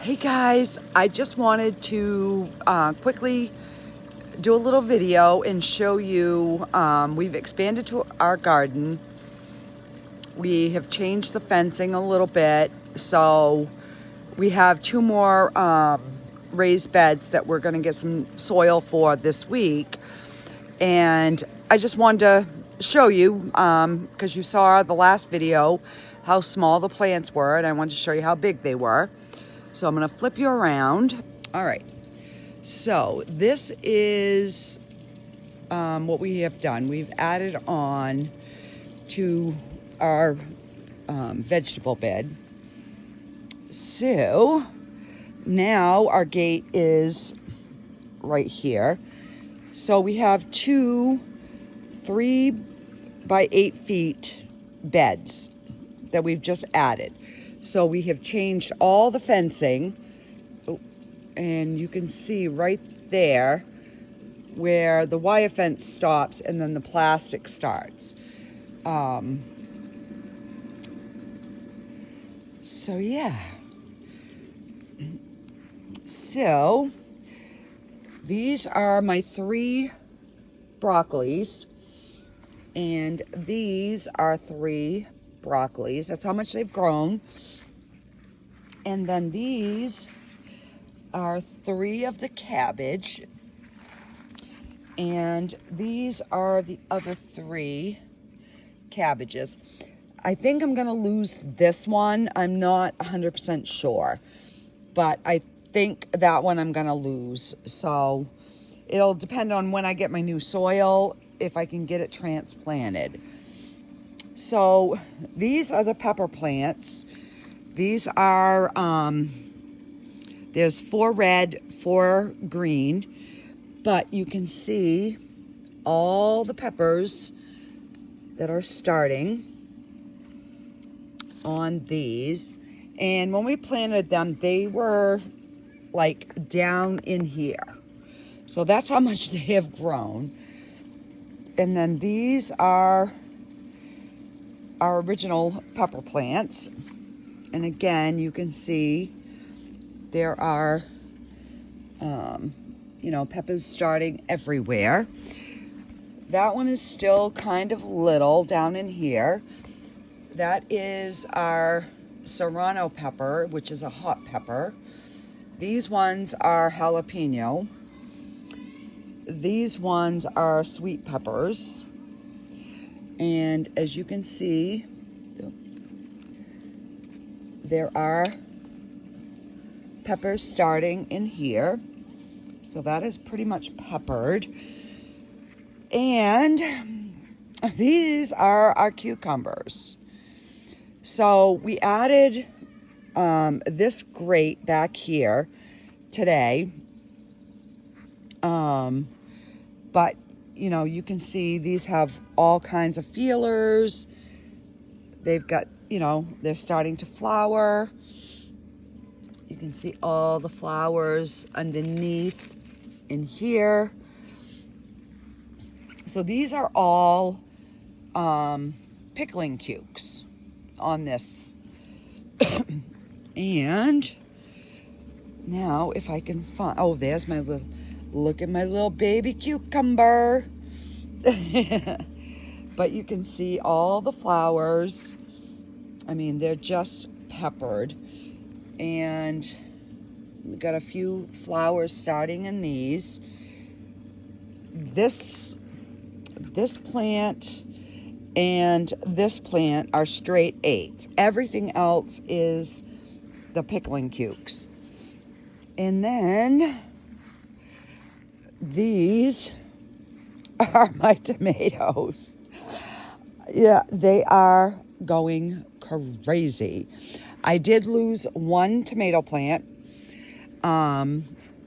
Hey guys, I just wanted to quickly do a little video and show you, we've expanded to our garden. We have changed the fencing a little bit, so we have two more raised beds that we're going to get some soil for this week. And I just wanted to show you, because you saw the last video how small the plants were, and I wanted to show you how big they were. So I'm going to flip you around. All right. So this is what we have done. We've added on to our vegetable bed. So now our gate is right here. So we have two 3 by 8 feet beds that we've just added. So we have changed all the fencing, and you can see right there where the wire fence stops and then the plastic starts. So yeah. So these are my 3 broccolis, and these are 3 broccolis. That's how much they've grown. And then these are 3 of the cabbage, and these are the other 3 cabbages. I think I'm gonna lose this one. I'm not 100% sure, but I think that one I'm gonna lose. So it'll depend on when I get my new soil, if I can get it transplanted. So these are the pepper plants. These are, there's 4 red, 4 green, but you can see all the peppers that are starting on these. And when we planted them, they were like down in here. So that's how much they have grown. And then these are our original pepper plants. And again, you can see there are, peppers starting everywhere. That one is still kind of little down in here. That is our serrano pepper, which is a hot pepper. These ones are jalapeno. These ones are sweet peppers. And as you can see, there are peppers starting in here. So that is pretty much peppered. And these are our cucumbers. So we added this grate back here today. But you can see these have all kinds of feelers. They've got, they're starting to flower. You can see all the flowers underneath in here. So these are all pickling cukes on this. And now if I can find, oh, there's my little, look at my little baby cucumber. But you can see all the flowers. I mean, they're just peppered. And we got a few flowers starting in these. This plant and this plant are straight 8s. Everything else is the pickling cukes. And then these are my tomatoes. Yeah, they are going crazy. I did lose 1 tomato plant.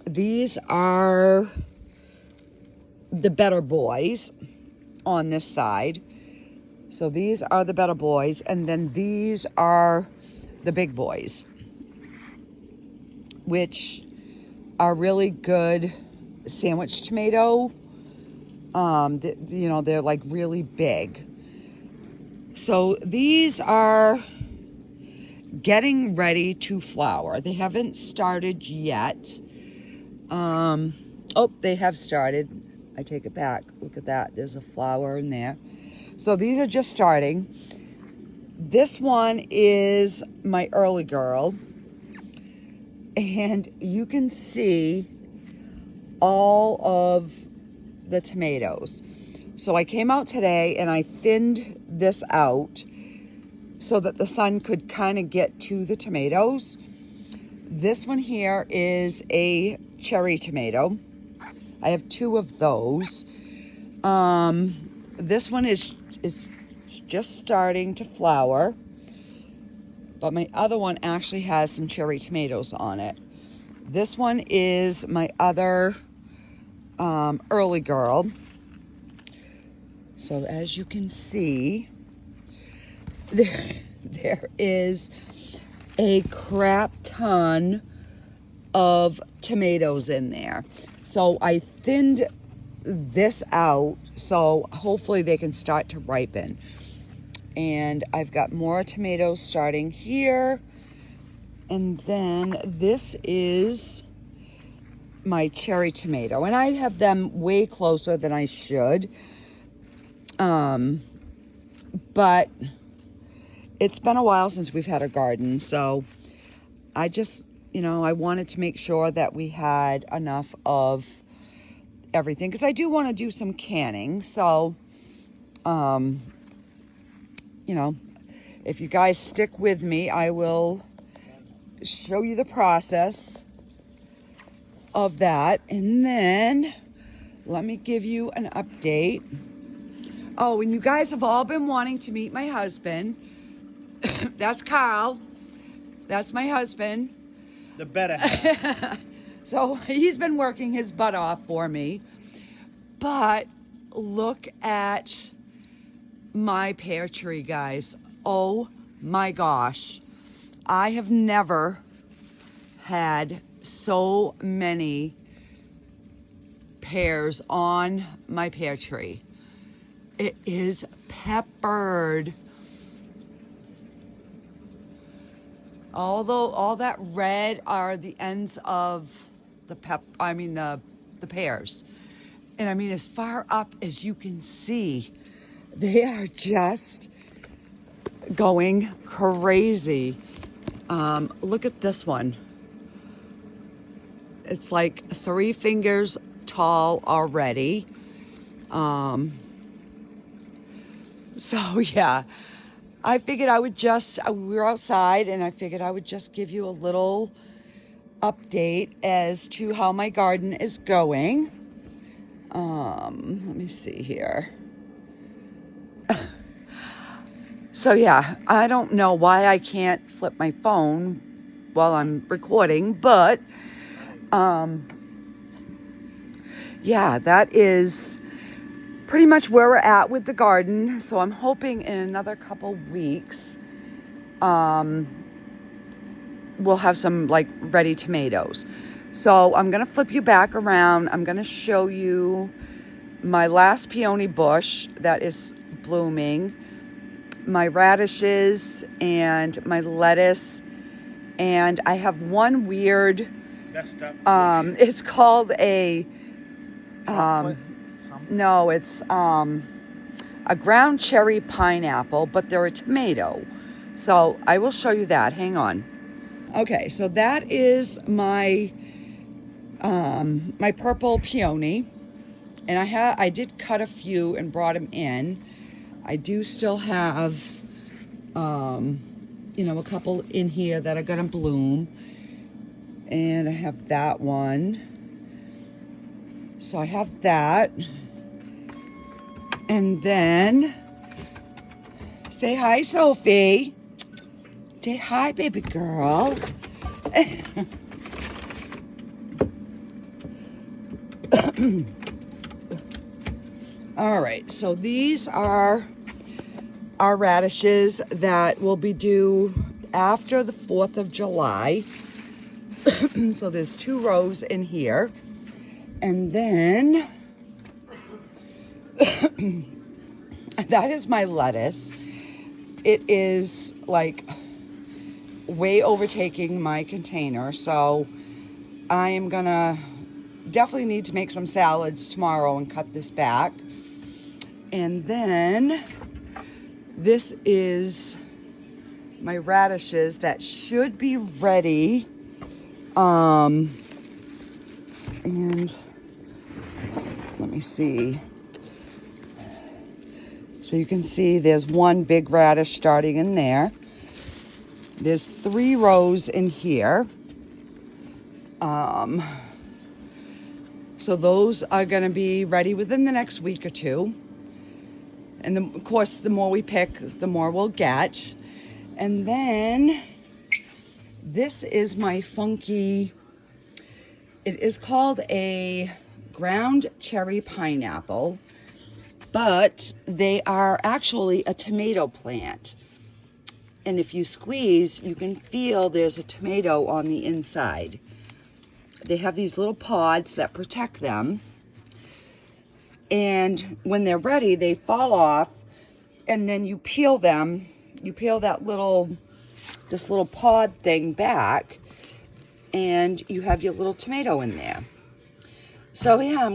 These are the better boys on this side. So these are the better boys, and then these are the big boys, which are really good sandwich tomato. They're like really big. So these are getting ready to flower. They haven't started yet. Oh, they have started. I take it back. Look at that. There's a flower in there. So these are just starting. This one is my early girl. And you can see all of the tomatoes. So I came out today and I thinned this out so that the sun could kind of get to the tomatoes. This one here is a cherry tomato. I have 2 of those. This one is just starting to flower, but my other one actually has some cherry tomatoes on it. This one is my other early girl. So as you can see, there is a crap ton of tomatoes in there. So I thinned this out so hopefully they can start to ripen. And I've got more tomatoes starting here. And then this is my cherry tomato. And I have them way closer than I should. But it's been a while since we've had a garden. So I just, I wanted to make sure that we had enough of everything. Because I do want to do some canning. So, if you guys stick with me, I will show you the process of that. And then let me give you an update. Oh, and you guys have all been wanting to meet my husband. That's Carl. That's my husband. The better half. So he's been working his butt off for me. But look at my pear tree, guys. Oh my gosh. I have never had so many pears on my pear tree. It is peppered. Although all that red are the ends of the pears. And I mean, as far up as you can see, they are just going crazy. Look at this one. It's like 3 fingers tall already. So yeah, I figured I would we were outside and I figured I would just give you a little update as to how my garden is going. Let me see here. So yeah, I don't know why I can't flip my phone while I'm recording, but yeah, that is pretty much where we're at with the garden. So I'm hoping in another couple weeks we'll have some like ready tomatoes. So I'm gonna flip you back around. I'm gonna show you my last peony bush that is blooming, my radishes and my lettuce, and I have one weird it's called a no, it's a ground cherry pineapple, but they're a tomato. So I will show you that. Hang on. Okay, so that is my my purple peony, and I did cut a few and brought them in. I do still have a couple in here that are gonna bloom, and I have that one. So I have that. And then, say hi, Sophie. Say hi, baby girl. All right, so these are our radishes that will be due after the 4th of July. So there's 2 rows in here. And then that is my lettuce. It is like way overtaking my container. So I am gonna definitely need to make some salads tomorrow and cut this back. And then this is my radishes that should be ready. And let me see. So you can see there's one big radish starting in there. There's 3 rows in here. So those are going to be ready within the next week or two. And of course, the more we pick, the more we'll get. And then this is my funky, it is called a ground cherry pineapple, but they are actually a tomato plant. And if you squeeze, you can feel there's a tomato on the inside. They have these little pods that protect them. And when they're ready, they fall off, and then you peel them. You peel that this little pod thing back, and you have your little tomato in there. So yeah,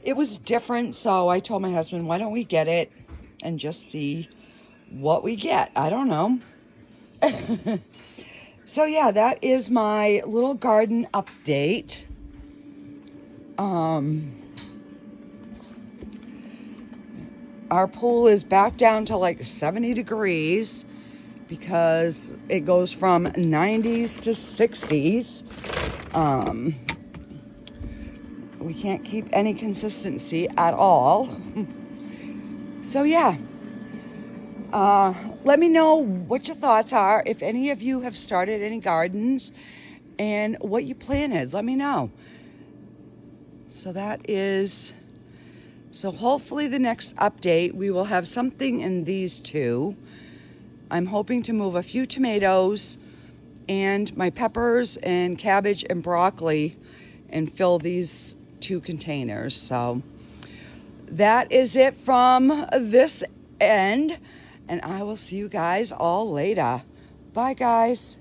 it was different. So I told my husband, why don't we get it and just see what we get? I don't know. So yeah, that is my little garden update. Our pool is back down to like 70 degrees because it goes from 90s to 60s. We can't keep any consistency at all. So yeah. Let me know what your thoughts are. If any of you have started any gardens and what you planted, let me know. So so hopefully the next update, we will have something in these 2. I'm hoping to move a few tomatoes and my peppers and cabbage and broccoli and fill these 2 containers. So that is it from this end. And I will see you guys all later. Bye, guys.